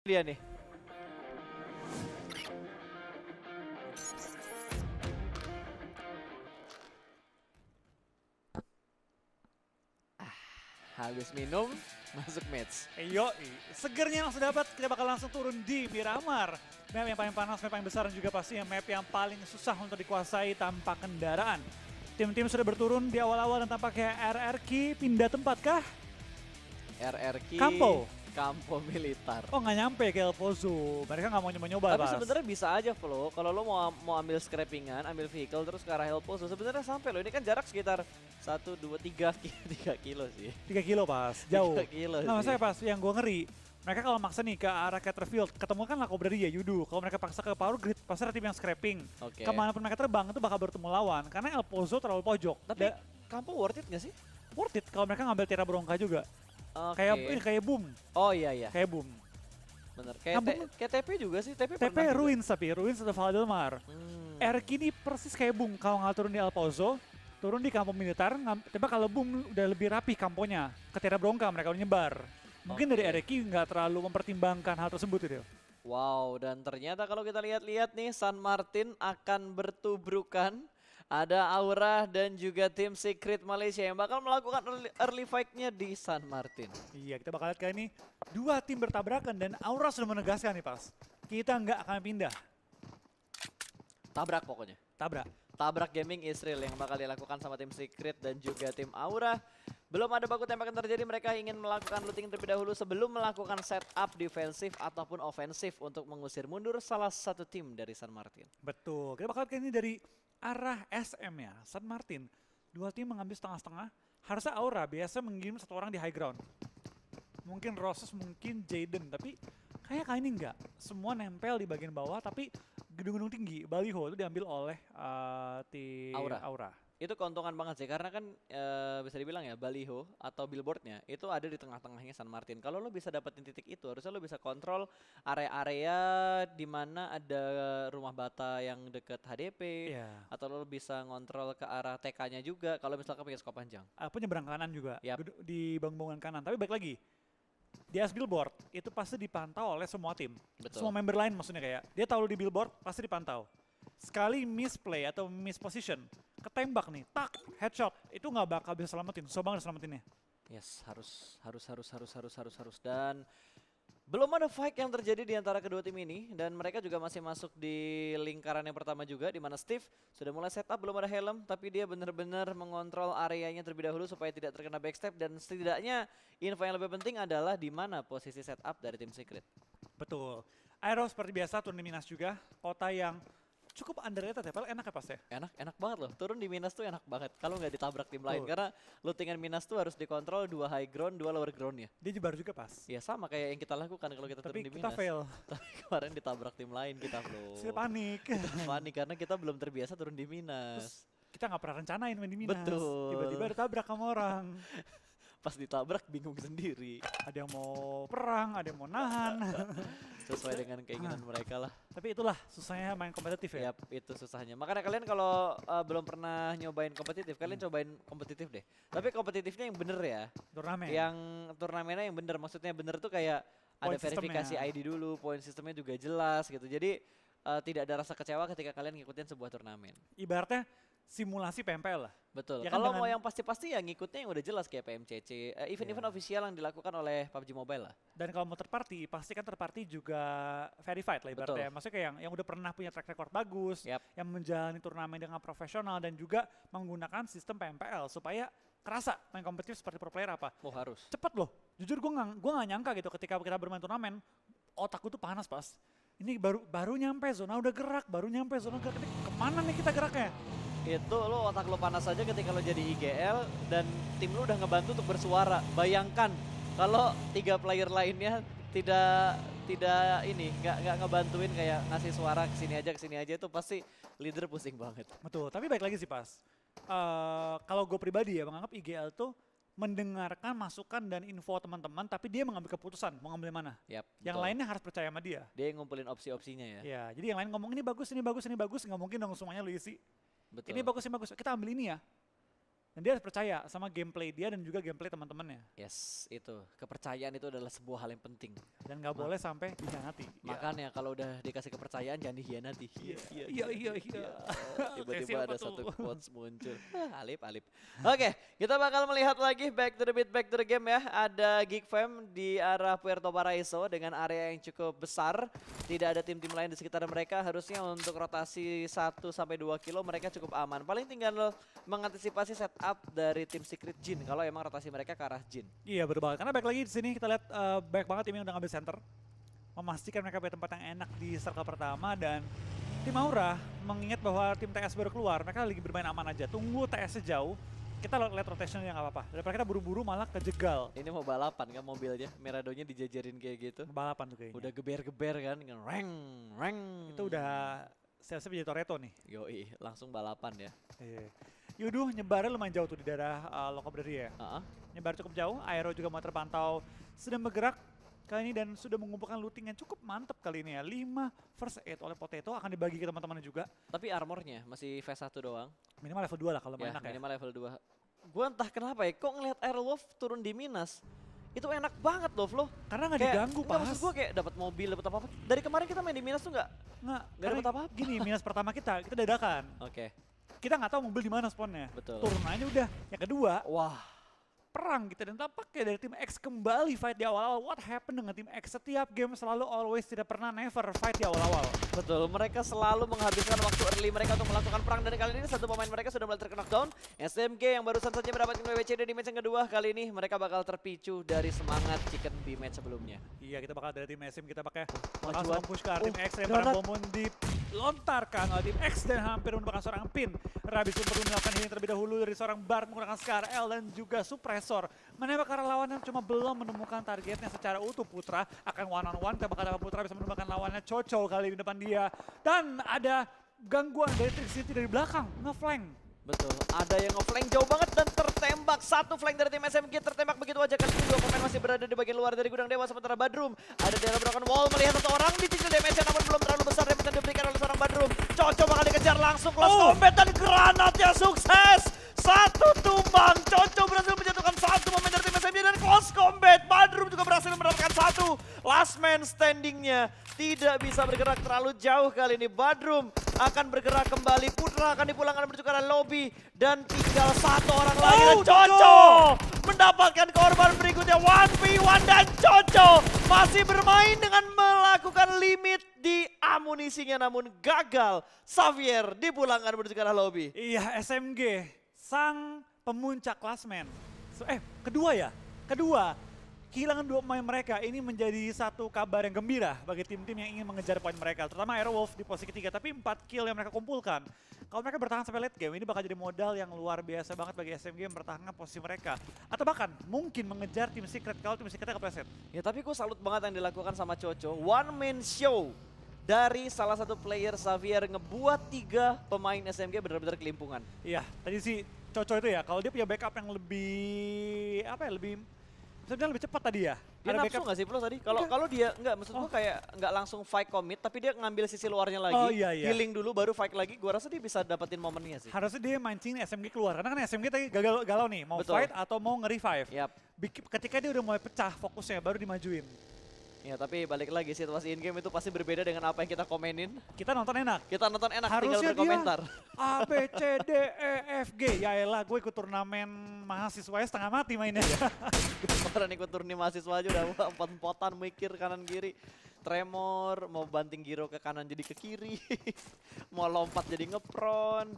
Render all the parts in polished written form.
Dia nih. Habis minum, masuk match. Segernya langsung dapat, kita bakal langsung turun di Miramar. Map yang paling panas, map yang besar dan juga pastinya map yang paling susah untuk dikuasai tanpa kendaraan. Tim-tim sudah berturun di awal-awal dan tampaknya RRQ pindah tempat kah? RRQ Campo Militar. Oh nggak nyampe ke El Pozo, mereka nggak mau nyoba-nyoba. Tapi sebenarnya bisa aja Flo, kalau lo mau ambil scrappingan, ambil vehicle terus ke arah El Pozo, sebenarnya sampai lo. Ini kan jarak sekitar 1, 2, 3 kilo sih. 3 kilo pas, jauh. 3 kilo Nah sih. maksudnya pas yang gue ngeri, mereka kalau maksa nih ke arah Caterfield, ketemu kan Lako Brady ya, Yudu. Kalau mereka paksa ke Power Grid, pasti ada tim yang scrapping. Oke. Kemanapun mereka terbang itu bakal bertemu lawan, karena El Pozo terlalu pojok. Tapi Campo worth it gak sih? Worth it kalau mereka ngambil Terra Bronca juga. Oke. Kayak boom. Oh iya. Kayak boom. Bener. Kayak TP juga sih. TP TP pernah Ruins tapi Ruins atau Valdelmar. Hmm. RQ ini persis kayak boom kalau nggak turun di El Pozo, turun di kampung militer. Tapi kalau boom udah lebih rapi kamponya. Ke Terra Bronca mereka udah nyebar. Mungkin dari RQ nggak terlalu mempertimbangkan hal tersebut itu. Wow, dan ternyata kalau kita lihat-lihat nih, San Martin akan bertubrukan. Ada Aura dan juga tim Secret Malaysia yang bakal melakukan early fight-nya di San Martin. Iya, kita bakal lihat kayak ini dua tim bertabrakan dan Aura sudah menegaskan nih pas. Kita nggak akan pindah. Tabrak pokoknya. Tabrak gaming Israel yang bakal dilakukan sama tim Secret dan juga tim Aura. Belum ada baku tembakan terjadi, mereka ingin melakukan looting terlebih dahulu sebelum melakukan setup defensif ataupun ofensif untuk mengusir mundur salah satu tim dari San Martin. Betul, kita bakal lihat kayak ini dari arah SM ya, San Martin. Dua tim mengambil setengah-setengah. Harusnya Aura biasa mengirim satu orang di high ground. Mungkin Roses, mungkin Jaden, tapi kayak kali ini enggak. Semua nempel di bagian bawah, tapi gedung-gedung tinggi, baliho itu diambil oleh tim Aura. Itu keuntungan banget sih, karena kan bisa dibilang ya, baliho atau billboardnya itu ada di tengah-tengahnya San Martin. Kalau lo bisa dapetin titik itu, harusnya lo bisa kontrol area-area di mana ada rumah bata yang deket HDP, atau lo bisa ngontrol ke arah TK-nya juga kalau misalkan pakai skop panjang. Penyeberang kanan juga, Yap. di bangunan kanan. Tapi balik lagi, di atas billboard itu pasti dipantau oleh semua tim. Betul. Semua member lain maksudnya kayak, dia tahu di billboard pasti dipantau. Sekali misplay atau misposition, ketembak nih, tak, headshot, itu nggak bakal bisa selamatin, susah banget selamatinnya. Yes, harus. Dan belum ada fight yang terjadi di antara kedua tim ini, dan mereka juga masih masuk di lingkaran yang pertama juga, di mana Steve sudah mulai setup, belum ada helm, tapi dia benar-benar mengontrol areanya terlebih dahulu supaya tidak terkena backstep, dan setidaknya info yang lebih penting adalah di mana posisi setup dari tim Secret. Betul. Aero seperti biasa turun di Minas juga, kota yang cukup underrated ya, padahal enak ya pas ya? Enak banget loh, turun di Minas tuh enak banget kalau nggak ditabrak tim lain, karena lootingan Minas tuh harus dikontrol 2 high ground, 2 lower ground ya. Dia jebar juga pas. Ya sama kayak yang kita lakukan kalau kita turun di Minas. Tapi kita fail. Tapi kemarin ditabrak tim lain kita Flo. Saya panik. Panik karena kita belum terbiasa turun di Minas. Terus kita nggak pernah rencanain main di Minas. Betul. Tiba-tiba ditabrak sama orang. Pas ditabrak bingung sendiri. Ada yang mau perang, ada yang mau nahan. Sesuai dengan keinginan mereka lah. Tapi itulah susahnya main kompetitif ya. Yap, itu susahnya. Makanya kalian kalau belum pernah nyobain kompetitif, kalian cobain kompetitif deh. Tapi kompetitifnya yang bener ya. Turnamen. Yang turnamennya yang bener. Maksudnya bener tuh kayak ada verifikasi sistemnya. ID dulu, poin sistemnya juga jelas gitu. Jadi tidak ada rasa kecewa ketika kalian ngikutin sebuah turnamen. Ibaratnya simulasi PMPL lah. Betul. Ya kan, kalau mau yang pasti-pasti ya ngikutnya yang udah jelas kayak PMCC, event-event official yang dilakukan oleh PUBG Mobile lah. Dan kalau mau third party, pasti kan third party juga verified lah ibaratnya. Maksudnya kayak yang udah pernah punya track record bagus, yang menjalani turnamen dengan profesional dan juga menggunakan sistem PMPL supaya kerasa main kompetitif seperti pro player apa. Oh harus. Cepet loh. Jujur gue nggak nyangka gitu ketika kita bermain turnamen, otakku tuh panas pas. Ini baru nyampe zona udah gerak, baru nyampe zona gerak. Ini kemana nih kita geraknya? Itu lo otak lo panas aja ketika lo jadi IGL dan tim lo udah ngebantu untuk bersuara. Bayangkan kalau 3 player lainnya tidak ini nggak ngebantuin kayak ngasih suara kesini aja itu pasti leader pusing banget. Betul, tapi baik lagi sih pas. Kalau gue pribadi ya menganggap IGL tuh mendengarkan masukan dan info teman-teman, tapi dia mengambil keputusan mau ngambil mana. Yap, yang lainnya harus percaya sama dia. Dia yang ngumpulin opsi-opsinya ya. Ya, jadi yang lain ngomong ini bagus, nggak mungkin dong semuanya lu isi. Betul. Ini bagus, kita ambil ini ya. Dan dia harus percaya sama gameplay dia dan juga gameplay teman-temannya. Yes, itu. Kepercayaan itu adalah sebuah hal yang penting. Dan nggak boleh sampai dikhianati. Makanya kalau udah dikasih kepercayaan jangan dikhianati. Iya. Tiba-tiba ada satu quotes muncul. Alip. Oke, kita bakal melihat lagi back to the beat, back to the game ya. Ada Geek Fam di arah Puerto Paraiso dengan area yang cukup besar. Tidak ada tim-tim lain di sekitar mereka. Harusnya untuk rotasi 1-2 kilo mereka cukup aman. Paling tinggal mengantisipasi setup dari tim Secret Jin kalau emang rotasi mereka ke arah Jin. Iya betul banget. Karena back lagi di sini kita lihat banyak banget tim yang udah ngambil center. Memastikan mereka punya tempat yang enak di circle pertama dan tim Aura mengingat bahwa tim TS baru keluar, mereka lagi bermain aman aja. Tunggu TS sejauh, kita lihat rotation yang nggak apa-apa. Daripada kita buru-buru malah kejegal. Ini mau balapan kan mobilnya, Miradonya dijajarin kayak gitu. Balapan tuh kayaknya. Udah geber-geber kan, reng. Itu udah siap-siap jadi Toretto nih. Yoi, langsung balapan ya. Iya. Yuduh nyebarnya lumayan jauh tuh di daerah Lokobderi ya. Nyebar cukup jauh, Aero juga mau terpantau sedang bergerak kali ini dan sudah mengumpulkan looting yang cukup mantap kali ini ya. 5 first aid oleh Potato akan dibagi ke teman-temannya juga. Tapi armornya masih V1 doang. Minimal level 2 lah kalau Ya, enak ya. minimal level 2. Gua entah kenapa ya, kok ngeliat Airwolf turun di Minas. Itu enak banget loh. Karena nggak diganggu pas. Maksud gue kayak dapat mobil, dapat apa-apa. Dari kemarin kita main di Minas tuh nggak dapat apa-apa. Gini, Minas pertama kita dadakan. Oke. Kita nggak tahu mobil di mana spawnnya. Betul. Turun aja udah. Yang kedua, wah, perang gitu dan tampaknya dari tim X kembali fight di awal-awal. What happened dengan tim X? Setiap game selalu always tidak pernah never fight di awal-awal. betul. Mereka selalu menghabiskan waktu early mereka untuk melakukan perang dan kali ini satu pemain mereka sudah mulai terknockdown. SMG yang barusan saja mendapatkan WWCD di match yang kedua, kali ini mereka bakal terpicu dari semangat chicken di match sebelumnya. Iya, kita bakal dari tim SM kita pakai Majuan. langsung push ke tim X yang barang bomun dilontarkan oleh tim X dan hampir menemukan seorang pin. Rabis pun perlu melakukan healing terlebih dahulu dari seorang Bard menggunakan Scar L dan juga suppressor. Menembak ke arah lawannya cuma belum menemukan targetnya secara utuh. Putra akan one on one, kita bakal dapat Putra bisa menemukan lawannya Coco kali di depan dia. Dan ada gangguan dari Trixie dari belakang, nge-flank. Betul, ada yang nge-flank jauh banget dan tertembak. Satu flank dari tim SMG tertembak begitu aja. Kali ini dua pemain masih berada di bagian luar dari gudang dewa. Sementara Badrum ada di dalam broken wall melihat satu orang dicicil damage namun belum terlalu besar damage yang diberikan oleh seorang Badrum. Coco bakal dikejar langsung close combat dan granatnya sukses. Satu tumbang, Coco berhasil menjatuhkan satu pemain dari tim SMG dan close combat. Badrum juga berhasil mendapatkan satu. Last man standingnya tidak bisa bergerak terlalu jauh kali ini. Badrum akan bergerak kembali. Putra akan dipulangkan menuju ke arah lobby. Dan tinggal satu orang lagi. Dan Coco mendapatkan korban berikutnya. 1v1 dan Coco masih bermain dengan melakukan limit di amunisinya. Namun gagal. Xavier dipulangkan menuju ke arah lobby. Iya, SMG sang pemuncak klasmen. Kedua. Kehilangan dua pemain mereka ini menjadi satu kabar yang gembira bagi tim-tim yang ingin mengejar poin mereka. Terutama Airwolf di posisi ketiga, tapi 4 kill yang mereka kumpulkan. Kalau mereka bertahan sampai late game, ini bakal jadi modal yang luar biasa banget bagi SMG yang mempertahankan posisi mereka. Atau bahkan mungkin mengejar tim Secret kalau tim Secretnya kepleset. Ya tapi gue salut banget yang dilakukan sama Coco. One man show dari salah satu player Xavier ngebuat 3 pemain SMG benar-benar kelimpungan. Iya, tadi si Coco itu ya, kalau dia punya backup yang lebih, sebenarnya lebih cepat tadi ya. Dia nafsu nggak sih Plus tadi? Kalau dia nggak, maksud gua kayak nggak langsung fight commit, tapi dia ngambil sisi luarnya lagi, healing dulu baru fight lagi. Gua rasa dia bisa dapetin momennya sih. Harusnya dia mancing SMG keluar, karena kan SMG tadi galau nih, mau fight atau mau nge-revive. Ketika dia udah mulai pecah fokusnya, baru dimajuin. Ya tapi balik lagi situasi in game itu pasti berbeda dengan apa yang kita komenin. Kita nonton enak. Harusnya tinggal berkomentar. A, B, C, D, E, F, G. Ya elah, gue ikut turnamen mahasiswa setengah mati mainnya. Kemarin ikut turni mahasiswa aja udah empot-empotan mikir kanan kiri. Tremor, mau banting giro ke kanan jadi ke kiri. Mau lompat jadi ngepron.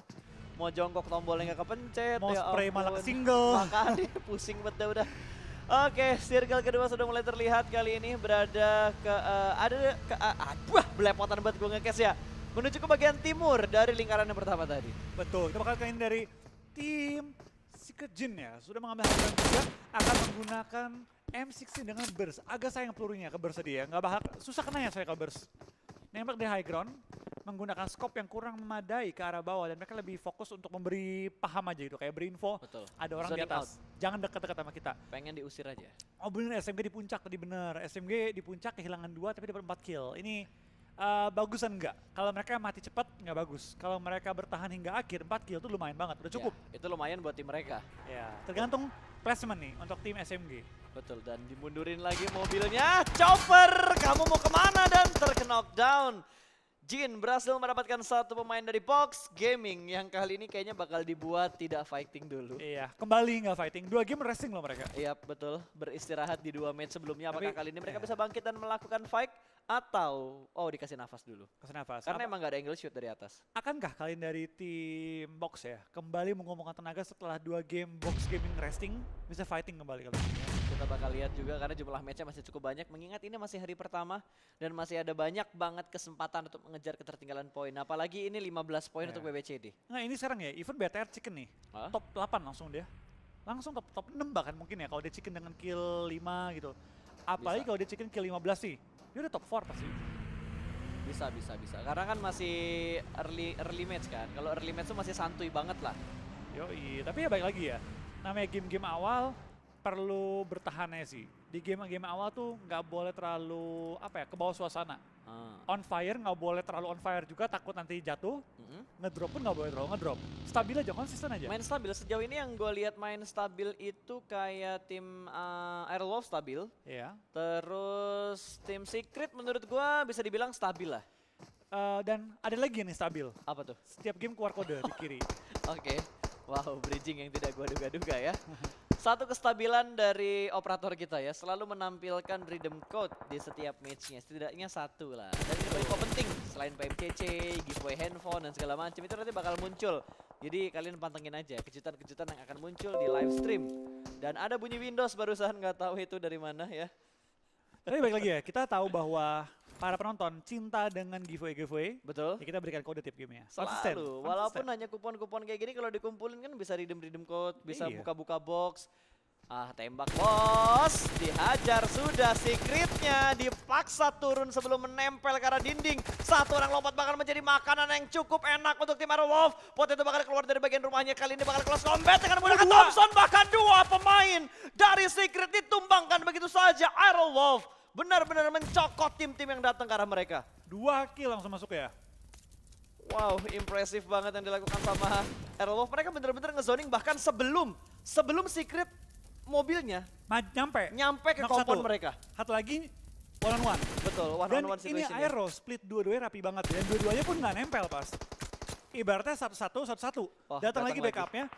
Mau jongkok tombolnya nggak kepencet. Mau ya spray malah ampun. single. Makanya pusing betul udah. Oke, circle kedua sudah mulai terlihat kali ini berada ke belepotan banget gue nge-cash ya. Menuju ke bagian timur dari lingkaran yang pertama tadi. Betul, kita bakal kali ini dari tim Secret Jin ya. Sudah mengambil hadiah juga akan menggunakan M16 dengan burst. Agak sayang pelurunya ke burst tadi ya. Nggak bakal susah kena ya saya ke burst. Nembak di high ground, menggunakan scope yang kurang memadai ke arah bawah dan mereka lebih fokus untuk memberi paham aja gitu, kayak berinfo. Betul. Ada orang di atas. Jangan dekat-dekat sama kita. Pengen diusir aja. Oh bener, SMG di puncak tadi bener. SMG di puncak kehilangan 2 tapi dapat 4 kill. Ini bagusan enggak. Kalau mereka mati cepat nggak bagus. Kalau mereka bertahan hingga akhir 4 kill itu lumayan banget, udah cukup. Ya, itu lumayan buat tim mereka. Ya, tergantung placement nih untuk tim SMG. Betul, dan dimundurin lagi mobilnya. Chopper, kamu mau kemana? Dan terknockdown. Jin berhasil mendapatkan satu pemain dari Box Gaming yang kali ini kayaknya bakal dibuat tidak fighting dulu. Iya, kembali nggak fighting. 2 game resting loh mereka. Iya betul, beristirahat di 2 match sebelumnya. Apakah Tapi, kali ini mereka iya. bisa bangkit dan melakukan fight? Atau, dikasih nafas dulu. Kasih nafas. Karena emang gak ada angle shoot dari atas. Akankah kalian dari tim Box ya kembali mengumpulkan tenaga setelah 2 game Box Gaming resting bisa fighting kembali kali ini? Kita bakal lihat juga karena jumlah matchnya masih cukup banyak. Mengingat ini masih hari pertama dan masih ada banyak banget kesempatan untuk mengejar ketertinggalan poin. Apalagi ini 15 poin Iya. untuk BBCD. Nah ini sekarang ya, even BTR Chicken nih, Hah? top 8 langsung dia. Langsung top 6 bahkan mungkin ya kalau dia Chicken dengan kill 5 gitu. Apalagi Bisa. kalau dia Chicken kill 15 sih, dia udah top 4 pasti. Bisa. Karena kan masih early match kan. Kalau early match tuh masih santuy banget lah. Yoi, tapi ya baik lagi ya. Namanya game-game awal perlu bertahannya sih. Di game-game awal tuh nggak boleh terlalu ke bawah suasana. On fire nggak boleh terlalu on fire juga, takut nanti jatuh. Ngedrop pun nggak boleh terlalu ngedrop. Stabil aja, konsisten aja. Main stabil sejauh ini yang gue lihat main stabil itu kayak tim Airwolf stabil. Iya. Terus tim Secret menurut gue bisa dibilang stabil lah. Dan ada lagi yang nih stabil. Apa tuh? Setiap game keluar kode di kiri. Oke. Wow, bridging yang tidak gue duga-duga ya. Satu kestabilan dari operator kita ya, selalu menampilkan rhythm code di setiap matchnya, setidaknya satu lah. Dan ini paling penting, selain PMCC, giveaway handphone dan segala macam itu nanti bakal muncul. Jadi kalian pantengin aja kejutan-kejutan yang akan muncul di live stream. Dan ada bunyi Windows barusan, nggak tahu itu dari mana ya. Tapi balik lagi ya, kita tahu bahwa para penonton cinta dengan giveaway. Betul. Ya kita berikan kode tiap gamenya. Selalu, walaupun hanya kupon-kupon kayak gini kalau dikumpulin kan bisa redeem code, bisa Iya. buka-buka box. Tembak bos, dihajar sudah secretnya, dipaksa turun sebelum menempel ke arah dinding. Satu orang lompat bakal menjadi makanan yang cukup enak untuk tim Airwolf. Potato bakal keluar dari bagian rumahnya, kali ini bakal close combat dengan menggunakan Thompson. Bahkan 2 pemain dari secret ditumbangkan begitu saja. Airwolf benar-benar mencokot tim-tim yang datang ke arah mereka. 2 kill langsung masuk ya. Wow, impresif banget yang dilakukan sama Airwolf. Mereka benar-benar ngezoning bahkan sebelum Secret mobilnya nyampe ke Knock kompon satu. mereka. Satu lagi one on one. Betul, one Dan on one ini situation. Aero split dua-duanya rapi banget dan dua-duanya pun nggak nempel pas. Ibaratnya satu-satu. Oh, Datang datang lagi backupnya.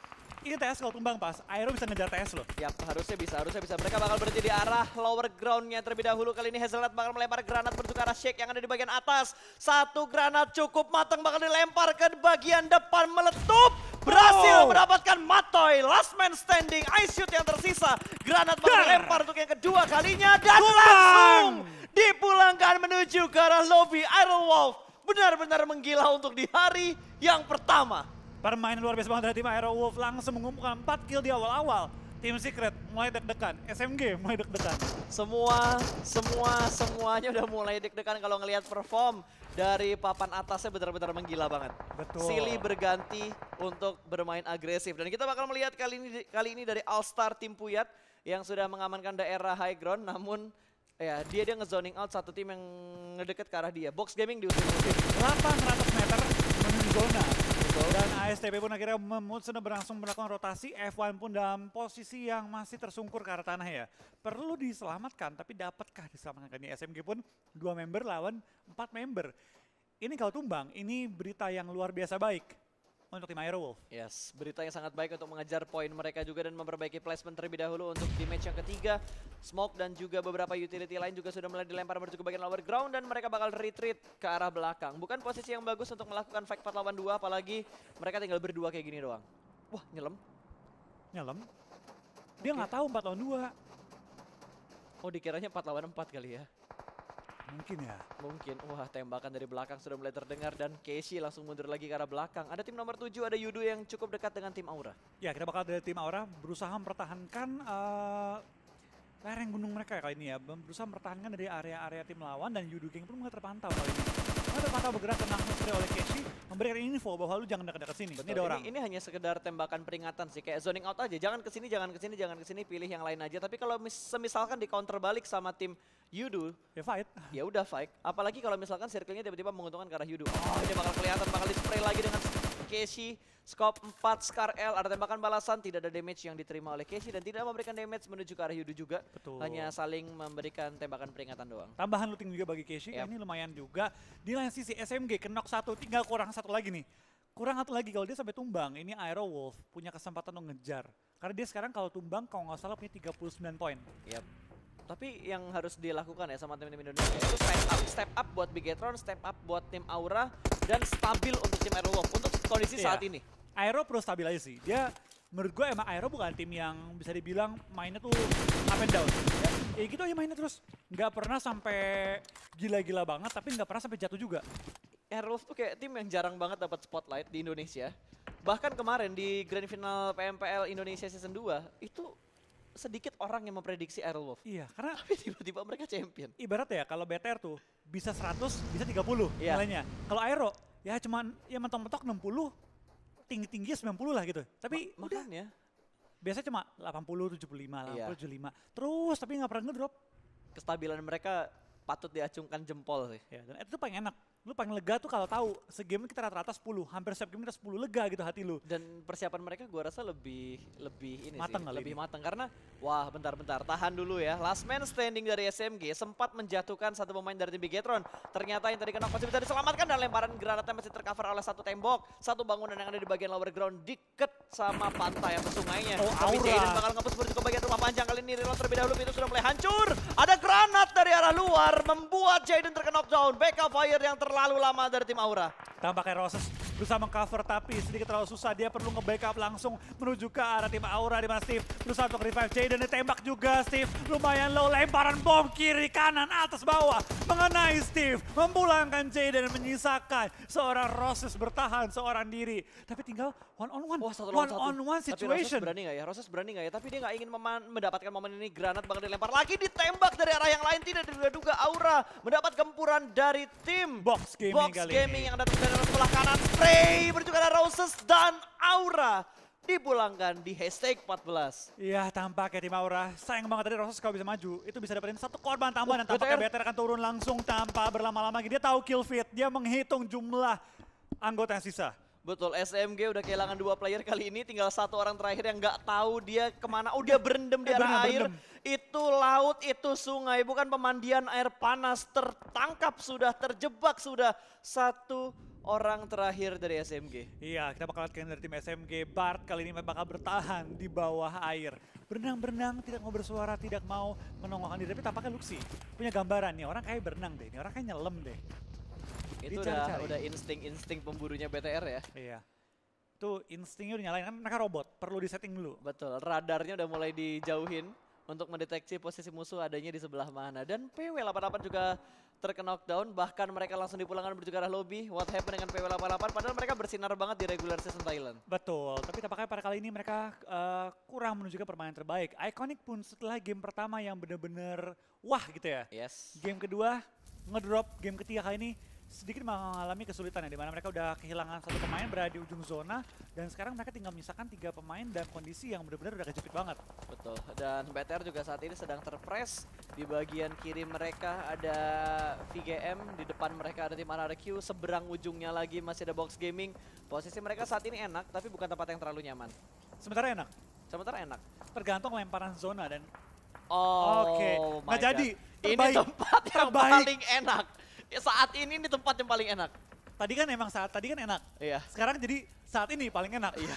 Ini TS kalau tumbang pas, Aero bisa ngejar TS loh. Yap, harusnya bisa. Mereka bakal berhenti di arah lower groundnya terlebih dahulu. Kali ini Hazelnut bakal melempar granat menuju ke arah Shake yang ada di bagian atas. Satu granat cukup matang bakal dilempar ke bagian depan, meletup. Berhasil mendapatkan Matoy, last man standing, ice shoot yang tersisa. Granat bakal dilempar untuk yang kedua kalinya dan langsung dipulangkan menuju ke arah lobby. Airwolf benar-benar menggila untuk di hari yang pertama. Permainan luar biasa banget dari tim Airwolf, langsung mengumpulkan 4 kill di awal-awal. Tim Secret mulai deg-degan, SMG mulai deg-degan. Semuanya udah mulai deg-degan kalau ngelihat perform dari papan atasnya benar-benar menggila banget. Betul. Silly berganti untuk bermain agresif dan kita bakal melihat kali ini dari All Star tim Puyat yang sudah mengamankan daerah high ground, namun ya dia ngezoning out satu tim yang ngedeket ke arah dia. Box Gaming diusir-usir. 800 meter menuju zona. Dan ASTP pun akhirnya sudah berlangsung melakukan rotasi. F1 pun dalam posisi yang masih tersungkur ke arah tanah ya. Perlu diselamatkan, tapi dapatkah diselamatkan? Ini SMG pun 2 member lawan 4 member. Ini kalau tumbang, ini berita yang luar biasa baik untuk tim Airwolf. Yes, berita yang sangat baik untuk mengejar poin mereka juga dan memperbaiki placement terlebih dahulu untuk di match yang ketiga. Smoke dan juga beberapa utility lain juga sudah mulai dilempar menuju ke bagian lower ground dan mereka bakal retreat ke arah belakang. Bukan posisi yang bagus untuk melakukan fight 4 lawan 2, apalagi mereka tinggal berdua kayak gini doang. Wah, nyelam. Dia nggak tahu 4 lawan 2. Oh, dikiranya 4 lawan 4 kali ya. Mungkin ya. Mungkin. Wah, tembakan dari belakang sudah mulai terdengar dan Casey langsung mundur lagi ke arah belakang. Ada tim nomor 7, ada Yudo yang cukup dekat dengan tim Aura. Ya, kita bakal dari tim Aura berusaha mempertahankan lereng gunung mereka kali ini ya, berusaha mempertahankan dari area-area tim lawan dan Yudu Gang pun nggak terpantau kali ini. Nggak terpantau bergerak tenang oleh Keshi, memberikan info bahwa lu jangan dekat-dekat sini. Betul, Ini ada orang. ini hanya sekedar tembakan peringatan sih, kayak zoning out aja, jangan kesini, jangan kesini, jangan kesini, pilih yang lain aja. Tapi kalau semisalkan di counter balik sama tim Yudu, Ya fight. ya udah fight. Apalagi kalau misalkan circle-nya tiba-tiba menguntungkan ke arah Yudu. Oh, ini bakal kelihatan, bakal di-spray lagi dengan Keshi. Scope 4 Scar L, ada tembakan balasan, tidak ada damage yang diterima oleh Keshi dan tidak memberikan damage menuju ke arah Yudu juga. Betul. Hanya saling memberikan tembakan peringatan doang. Tambahan looting juga bagi Keshi, Yap. ini lumayan juga. Di lain sisi SMG kenok satu, tinggal kurang satu lagi nih. Kurang satu lagi kalau dia sampai tumbang, ini Aero Wolf punya kesempatan untuk ngejar. Karena dia sekarang kalau tumbang kalau nggak salah punya 39 poin. Yap. Tapi yang harus dilakukan ya sama tim-tim Indonesia itu step up buat Bigetron, step up buat tim Aura, dan stabil untuk tim Aero Wolf untuk kondisi Iya. saat ini. Aero perlu stabil aja sih. Dia menurut gue emang Aero bukan tim yang bisa dibilang mainnya tuh up and down. Ya gitu aja mainnya terus. Nggak pernah sampai gila-gila banget tapi nggak pernah sampai jatuh juga. Aero Wolf tuh kayak tim yang jarang banget dapat spotlight di Indonesia. Bahkan kemarin di Grand Final PMPL Indonesia Season 2 itu sedikit orang yang memprediksi Aero Wolf. Iya, karena Tapi tiba-tiba mereka champion. ibarat ya kalau BTR tuh bisa 100, bisa 30 Iya. nilainya. Kalau Aero ya cuman ya mentok-mentok 60, tinggi-tinggi 90 lah gitu. Tapi udah Makanya biasanya cuma 80, 75, 80, Iya. 75. Terus tapi nggak pernah ngedrop. kestabilan mereka patut diacungkan jempol sih. Ya, dan itu paling enak. Lu paling lega tuh kalau tahu segame kita rata-rata 10, hampir setiap game kita 10, lega gitu hati lu. Dan persiapan mereka gua rasa lebih ini Mateng sih, kali lebih ini. matang karena wah bentar tahan dulu ya. Last man standing dari SMG sempat menjatuhkan satu pemain dari tim Bigetron. Ternyata yang tadi kena masih bisa diselamatkan dan lemparan granatnya masih tercover oleh satu tembok, satu bangunan yang ada di bagian lower ground deket sama pantai atau sungainya. Oh, Tapi Aura. Jaden bakal ngebus menuju ke bagian rumah panjang kali ini. Reload terlebih dahulu, itu sudah mulai hancur. Ada granat dari arah luar membuat Jaden terkena knockdown. Backup fire yang terlalu lama dari tim Aura. Tampaknya Roses berusaha mengcover tapi sedikit terlalu susah. Dia perlu nge-backup langsung menuju ke arah tim Aura di mana Steve berusaha untuk revive Jaden. Ditembak juga Steve. Lumayan low, lemparan bom kiri kanan atas bawah mengenai Steve. Memulangkan Jaden dan menyisakan seorang Roses bertahan seorang diri. Tapi tinggal one on one. Wah, satu lawan satu. One on one Tapi Roses situation. berani nggak ya? Roses berani nggak ya? Tapi dia nggak ingin mendapatkan momen ini. Granat bakal dilempar lagi, ditembak dari arah yang lain. Tidak diduga-duga Aura mendapat gempuran dari tim Box gaming Box kali Gaming ini. yang datang dari arah sebelah kanan. Spray menuju ke arah Roses dan Aura dipulangkan di hashtag 14. Iya, tampaknya tim Aura. Sayang banget tadi Roses kalau bisa maju. Itu bisa dapetin satu korban tambahan dan tampaknya BTR. BTR akan turun langsung tanpa berlama-lama. Dia tahu kill feed. Dia menghitung jumlah anggota yang sisa. Betul, SMG udah kehilangan 2 player kali ini, tinggal satu orang terakhir yang nggak tahu dia kemana. Oh, dia berendam di arah air. berendam. Itu laut, itu sungai, bukan pemandian air panas. Tertangkap sudah, terjebak sudah. Satu orang terakhir dari SMG. Iya, kita bakal lihat dari tim SMG. Bart kali ini bakal bertahan di bawah air. Berenang-berenang, tidak mau bersuara, tidak mau menongolkan diri. Tapi tampaknya Luxi punya gambaran nih, orang kayak berenang deh. Ini orang kayak nyelam deh. Itu Dicari-cari. udah insting pemburunya BTR ya. Iya. Itu instingnya udah nyalain, kan mereka robot. Perlu disetting dulu. Betul, radarnya udah mulai dijauhin untuk mendeteksi posisi musuh adanya di sebelah mana. Dan PW88 juga terkena knockdown, bahkan mereka langsung dipulangkan menuju ke arah lobby. What happened dengan PW88, padahal mereka bersinar banget di regular season Thailand. Betul, tapi tampaknya pada kali ini mereka kurang menunjukkan permainan terbaik. Iconic pun setelah game pertama yang bener-bener wah gitu ya. Yes. Game kedua ngedrop, game ketiga kali ini sedikit mengalami kesulitan ya, di mana mereka udah kehilangan satu pemain berada di ujung zona dan sekarang mereka tinggal menyisakan 3 pemain dan kondisi yang benar-benar udah kejepit banget. Betul, dan BTR juga saat ini sedang terpres. Di bagian kiri mereka ada VGM, di depan mereka ada tim RRQ, seberang ujungnya lagi masih ada Box Gaming. Posisi mereka saat ini enak, tapi bukan tempat yang terlalu nyaman. Sementara enak, Sementara enak. tergantung lemparan zona dan Oh, Oke, my nggak jadi. God. Terbaik. Ini tempat yang Terbaik. paling enak. Ya, saat ini tempat yang paling enak. tadi kan emang saat tadi kan enak. Iya. Sekarang jadi saat ini paling enak. Iya.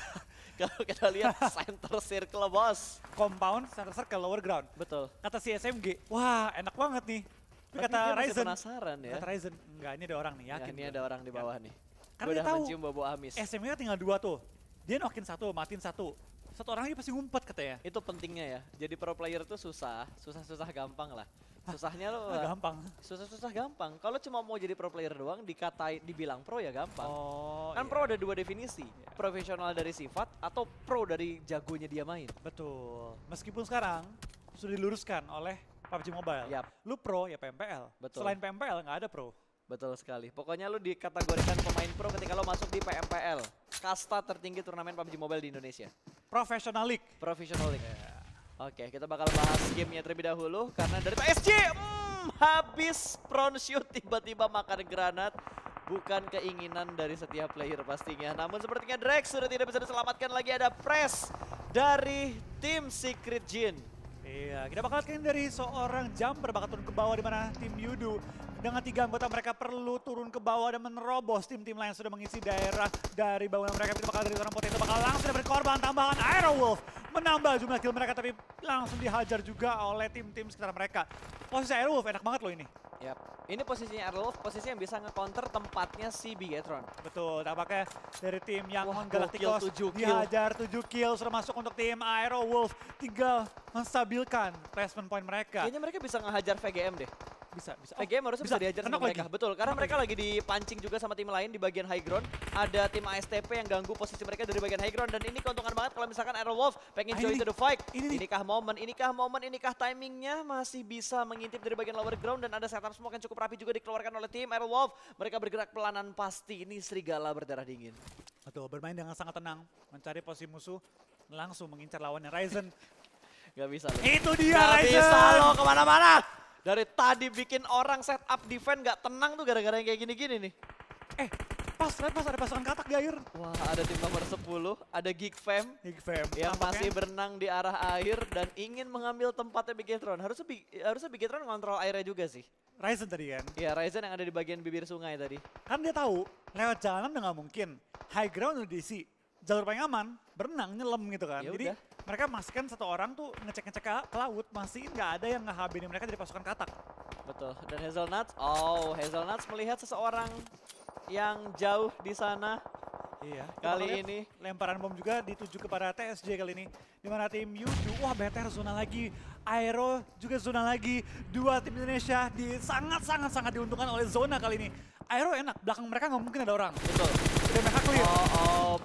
Kalau kita lihat center circle bos. Compound, center circle, lower ground. Betul. Kata si SMG, wah enak banget nih. Tapi kata dia masih Ryzen, penasaran ya. kata Ryzen, enggak ini ada orang nih, Ya, yakin. ini gua. ada orang di bawah nih. Karena Gue dia udah tahu mencium bau amis. SMG kan tinggal 2 tuh. Dia nokin 1, matiin 1. Satu orang lagi pasti ngumpet katanya. Itu pentingnya ya. Jadi pro player tuh susah gampang lah. Susahnya lo Gampang. susah gampang. Kalau cuma mau jadi pro player doang dibilang pro ya gampang. Oh, Kan iya. pro ada 2 definisi. Profesional dari sifat atau pro dari jagonya dia main. Betul. Meskipun sekarang sudah diluruskan oleh PUBG Mobile. Yap. Lu pro ya PMPL. Betul. Selain PMPL nggak ada pro. Betul sekali. Pokoknya lu dikategorikan pemain pro ketika lo masuk di PMPL. Kasta tertinggi turnamen PUBG Mobile di Indonesia. Professional League. Professional League. Oke, kita bakal bahas gamenya terlebih dahulu. Karena dari PSG, habis front shoot tiba-tiba makan granat. Bukan keinginan dari setiap player pastinya. Namun sepertinya Drex sudah tidak bisa diselamatkan lagi. Ada press dari tim Secret Jin. Iya, kita bakal lihat dari seorang jumper bakal turun ke bawah di mana tim Yudu dengan 3 anggota mereka perlu turun ke bawah dan menerobos tim-tim lain yang sudah mengisi daerah dari bangunan mereka. Kita bakal dari seorang Potato bakal langsung dapat korban tambahan. Aerowolf menambah jumlah kill mereka tapi langsung dihajar juga oleh tim-tim sekitar mereka. Posisi Aerowolf enak banget loh ini. Yap. Ini posisinya Aerowolf, posisi yang bisa nge-counter tempatnya si Bigetron. Betul, tampaknya dari tim yang Wah, Galacticos gokil, 7 kill. dihajar 7 kill sudah masuk untuk tim Aerowolf. Tinggal menstabilkan placement point mereka. Kayaknya mereka bisa ngehajar VGM deh. Bisa. VGM harusnya bisa dihajar sama Kenapa mereka. lagi? Betul, karena mereka lagi dipancing juga sama tim lain di bagian high ground. Ada tim ASTP yang ganggu posisi mereka dari bagian high ground. Dan ini keuntungan banget kalau misalkan Aerowolf pengen join to the fight. Inikah momen, inikah timingnya masih bisa mengintip dari bagian lower ground. Dan ada setup smoke yang cukup rapi juga dikeluarkan oleh tim Aerowolf. Mereka bergerak pelanan pasti, ini serigala berdarah dingin. Betul, bermain dengan sangat tenang, mencari posisi musuh, langsung mengincar lawannya. Ryzen. Gak bisa loh. Itu dia Gak Ryzen. bisa loh kemana-mana. Dari tadi bikin orang setup defense gak tenang tuh gara-gara yang kayak gini-gini nih. Pas ada pasukan katak di air. Wah, ada tim nomor 10, ada Geek Fam Big Fam. yang masih berenang di arah air dan ingin mengambil tempatnya Bigetron. Harusnya Bigetron ngontrol airnya juga sih. Ryzen tadi kan. Iya, Ryzen yang ada di bagian bibir sungai tadi. Kan dia tahu lewat jalan udah nggak mungkin. High ground udah diisi. Jalur paling aman, berenang, nyelam gitu kan. Ya Jadi udah. mereka masukkan satu orang tuh ngecek-ngecek ke laut, masih nggak ada yang ngehabinin mereka dari pasukan katak. Betul. Dan Hazelnuts, Hazelnuts melihat seseorang yang jauh di sana. Iya. Kali ini lemparan bom juga dituju kepada TSJ kali ini. Di mana tim Yudu, wah BTR zona lagi, Aero juga zona lagi. Dua tim Indonesia sangat diuntungkan oleh zona kali ini. Aero enak, belakang mereka nggak mungkin ada orang. betul. Udah mereka clear.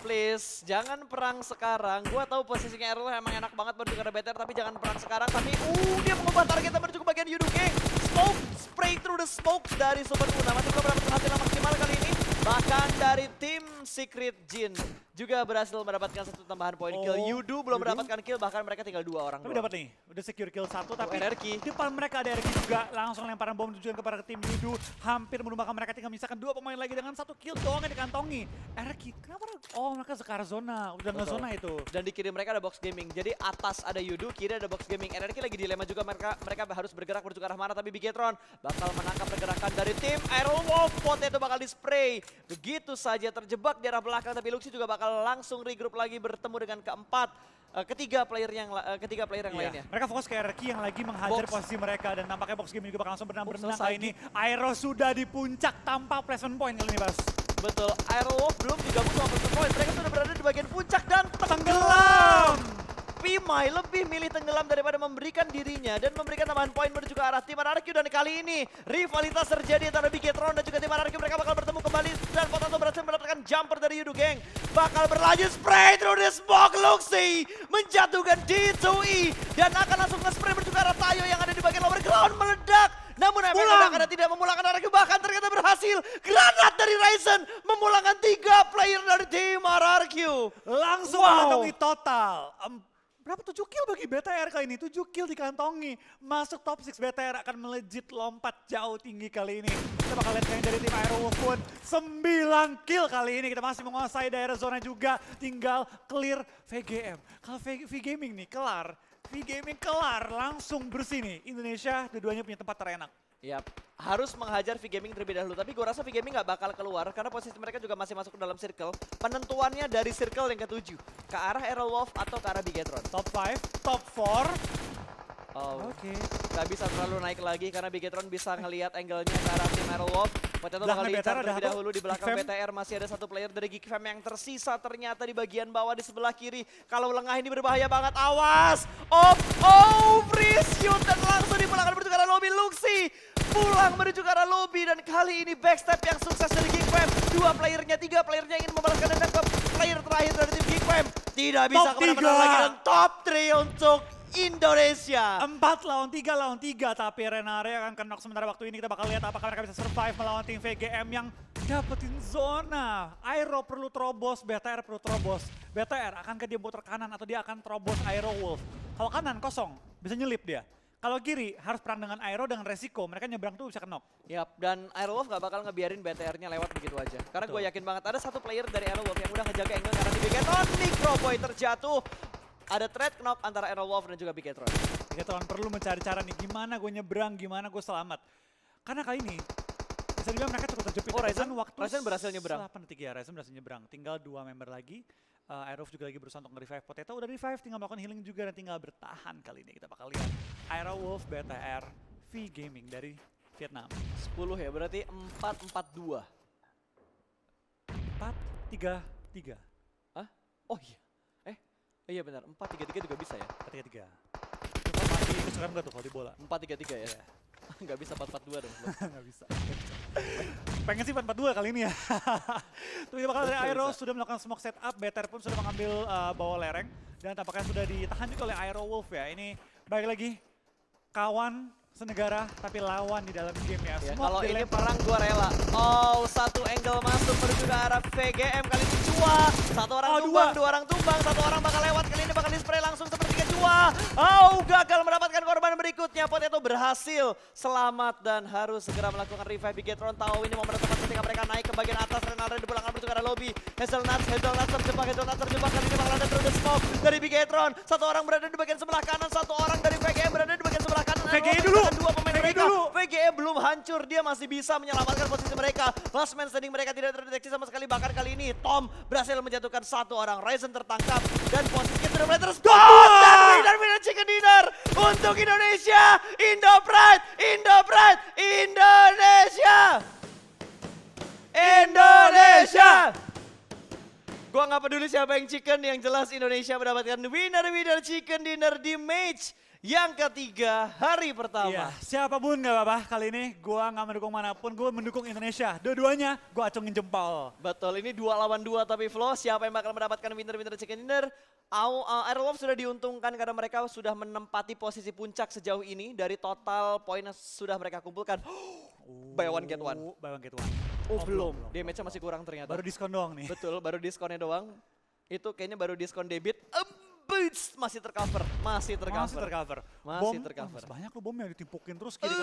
Please, jangan perang sekarang. Gua tahu posisinya Errol emang enak banget menuju ke arah BTR, tapi jangan perang sekarang. Tapi dia mengubah targetnya menuju ke bagian Yudu Gang. Smoke, spray through the smoke dari Super Una. Masih belum dapat hasil yang maksimal kali ini. Bahkan dari tim Secret Jin juga berhasil mendapatkan satu tambahan poin kill. Yudu belum mendapatkan kill, bahkan mereka tinggal 2 orang Tapi doang. dapat nih, udah secure kill 1 tapi RRQ. depan mereka ada RRQ juga. Langsung lemparan bom tujuan kepada tim Yudu. Hampir menumbangkan mereka, tinggal misalkan 2 pemain lagi dengan 1 kill doang yang dikantongi. RRQ, kenapa? Oh mereka sekarang zona, udah nggak Betul. zona itu. Dan di kiri mereka ada box gaming. Jadi atas ada Yudu, kiri ada box gaming. RRQ lagi dilema juga, mereka harus bergerak menuju ke arah mana. Tapi Bigetron bakal menangkap pergerakan dari tim Aerowolf. Potato bakal di-spray. Begitu saja terjebak di arah belakang. Tapi Luxi juga bakal langsung regroup lagi bertemu dengan ketiga player yang lainnya. Mereka fokus ke RRQ yang lagi menghajar Box. posisi mereka. Dan nampaknya box gaming juga bakal langsung berenang Selesai. kali ini. Aero sudah di puncak tanpa placement point kali ini Bas. Betul, Aerowolf belum digabung sama Person Point. Mereka sudah berada di bagian puncak dan Tenggelam! Pimai lebih milih tenggelam daripada memberikan dirinya dan memberikan tambahan poin menuju ke arah tim RRQ. Dan kali ini rivalitas terjadi antara Bigetron dan juga tim RRQ. Mereka bakal bertemu kembali dan Potato berhasil mendapatkan jumper dari Yudu Gang. Bakal berlanjut spray through the smoke. Luxi menjatuhkan D2E dan akan langsung nge-spray menuju ke arah Tayo yang ada di bagian lower ground. Meledak. Namun efek ledakan tidak memulangkan RRQ, bahkan ternyata berhasil. Granat dari Ryzen memulangkan 3 player dari tim RRQ. Langsung mengantongi total. Berapa 7 kill bagi BTR kali ini? 7 kill dikantongi. Masuk top 6 BTR akan melejit lompat jauh tinggi kali ini. Kita bakal lihat yang dari tim Aerowolf pun 9 kill kali ini. Kita masih menguasai daerah zona juga. Tinggal clear VGM. Kalau VGaming nih kelar. VGaming kelar, langsung bersih nih. Indonesia dua-duanya punya tempat terenak. Yap, harus menghajar VGaming terlebih dahulu. Tapi gue rasa VGaming nggak bakal keluar karena posisi mereka juga masih masuk ke dalam circle. Penentuannya dari circle yang ke-7. Ke arah Aerowolf atau ke arah Bigetron. Top 5, top 4. Oke. Gak bisa terlalu naik lagi karena Bigetron bisa ngelihat angle-nya ke arah tim Aerowolf. Potato bakal Belakangnya lihat BTR ada terlebih satu, dahulu di belakang Geek Fam. BTR masih ada satu player dari Geek Fam yang tersisa ternyata di bagian bawah di sebelah kiri. Kalau lengah ini berbahaya banget, awas! Free shoot dan langsung dipulangkan menuju ke arah lobby. Luxi pulang menuju ke arah lobby dan kali ini backstep yang sukses dari Geek Fam. 2 playernya, 3 playernya ingin membalaskan dendam ke player terakhir dari tim Geek Fam. Tidak bisa Top kemana-mana 3. lagi dan top 3 untuk Indonesia. 4 lawan 3 tapi Renare akan knock sementara waktu ini. Kita bakal lihat apakah mereka bisa survive melawan tim VGM yang dapetin zona. Aero perlu terobos, BTR perlu terobos. BTR akankah dia muter kanan atau dia akan terobos Aero Wolf? Kalau kanan kosong, bisa nyelip dia. Kalau kiri harus perang dengan Aero dengan resiko, mereka nyebrang tuh bisa knock. Yap, dan Aerowolf gak bakal ngebiarin BTR-nya lewat begitu aja. Karena gue yakin banget ada satu player dari Aerowolf yang udah ngejaga angle karena di Bigetron. Microboy terjatuh. Ada threat knock antara Aerowolf dan juga Bigetron. Bigetron perlu mencari cara nih, gimana gue nyebrang, gimana gue selamat. Karena kali ini, bisa dibilang mereka cukup terjepit. Oh, Ryzen berhasil nyebrang. 8 detik ya, Ryzen berhasil nyebrang. Tinggal 2 member lagi. Aerowolf juga lagi berusaha untuk nge-revive Potato. Udah revive, tinggal melakukan healing juga dan tinggal bertahan kali ini. Kita bakal lihat Aerowolf, BTR, V Gaming dari Vietnam. 10 ya, berarti 4-4-2. 4-3-3. Hah? Oh iya. Iya benar, 4-3-3 juga bisa ya? 4-3-3. Informasi kesukaan gak tuh kalau di bola? 4-3-3 ya? Iya. Nggak bisa 4-4-2 dong. Nggak bisa. Pengen sih 4-4-2 kali ini ya. Tapi bakal dari Aero sudah melakukan smoke setup, BTR pun sudah mengambil bawah lereng. Dan tampaknya sudah ditahan juga oleh Aerowolf ya. Ini balik lagi kawan senegara tapi lawan di dalam game ya. Ya, kalau ini perang gua rela. Oh, satu angle masuk menuju ke arah VGM kali ini Cua. Satu orang tumbang, dua orang tumbang, satu orang bakal lewat kali ini bakal di-spray langsung seperti Cua. Oh, gagal mendapatkan korban berikutnya. Potato berhasil selamat dan harus segera melakukan revive Bigetron. Tahu ini momen tepat ketika mereka naik ke bagian atas. Renaldo di belakang menuju ke arah lobby. Hazelnuts terjebak kali ini bakal ada through the smoke dari Bigetron. Satu orang berada di bagian sebelah kanan, satu orang dari VGM berada di bagian sebelah kanan. VGE dulu. Dua pemain mereka. VGE belum hancur, dia masih bisa menyelamatkan posisi mereka. Last man standing mereka tidak terdeteksi sama sekali. Bahkan kali ini Tom berhasil menjatuhkan satu orang. Ryzen tertangkap dan posisinya sudah mulai terspot. Dan winner chicken dinner untuk Indonesia. Indo Pride, Indonesia. Gua nggak peduli siapa yang chicken, yang jelas Indonesia mendapatkan winner chicken dinner di match yang ketiga hari pertama. Iya, siapapun gak apa-apa kali ini gue gak mendukung manapun, gue mendukung Indonesia. Dua-duanya gue acungin jempol. Betul, ini 2 lawan 2 tapi Flo, siapa yang bakal mendapatkan winner chicken dinner? Aerowolf sudah diuntungkan karena mereka sudah menempati posisi puncak sejauh ini dari total poin yang sudah mereka kumpulkan. Buy one get one. Oh, belum. Damage-nya masih kurang ternyata. Baru diskon doang nih. Betul, baru diskonnya doang. Itu kayaknya baru diskon debit. Masih tercover. Masih tercover. Banyak loh bom yang ditimpukin terus kiri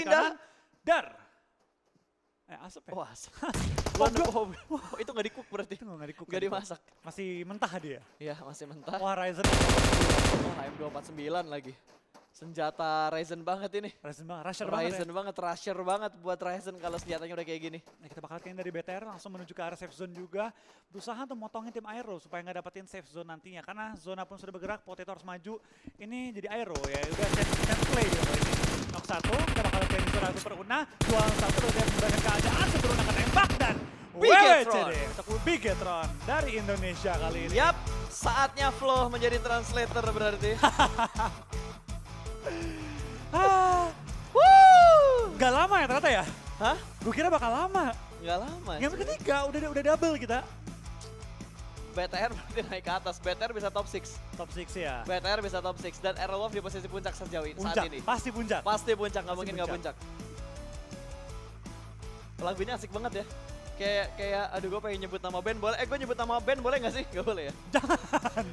kanan. Dar. Asap ya? Oh, asap. Oh, itu nggak di-cook berarti? Itu nggak di-cook. Nggak dimasak. Masih mentah dia? Iya, masih mentah. Wah, Ryzen. Oh, HM249 lagi. Senjata Ryzen banget ini. Ryzen banget, rusher banget buat Ryzen kalau senjatanya udah kayak gini. Nah, kita bakal kayaknya dari BTR langsung menuju ke arah safe zone juga. Berusaha untuk motongin tim Aero supaya nggak dapetin safe zone nantinya. Karena zona pun sudah bergerak, Potato harus maju. Ini jadi Aero ya, udah chance play gitu ini. Knock 1, kita bakal lihat di zona Super Una. 2 lawan 1 udah membangun keadaan, Super Una akan tembak dan Bigetron untuk Bigetron dari Indonesia kali ini. Yap, saatnya Flo menjadi translator berarti. Gak lama ya ternyata ya? Hah? Gue kira bakal lama. Gak lama. Game ketiga udah double kita. BTR berarti naik ke atas. BTR bisa top 6. Top 6 ya. BTR bisa top 6 dan Aerowolf di posisi puncak sejauh ini saat ini. Pasti puncak. Pasti puncak, nggak mungkin nggak puncak. Lagu ini asik banget ya. Kayak aduh gue pengen nyebut nama band boleh. Gue nyebut nama band boleh nggak sih? Gak boleh ya? Jangan.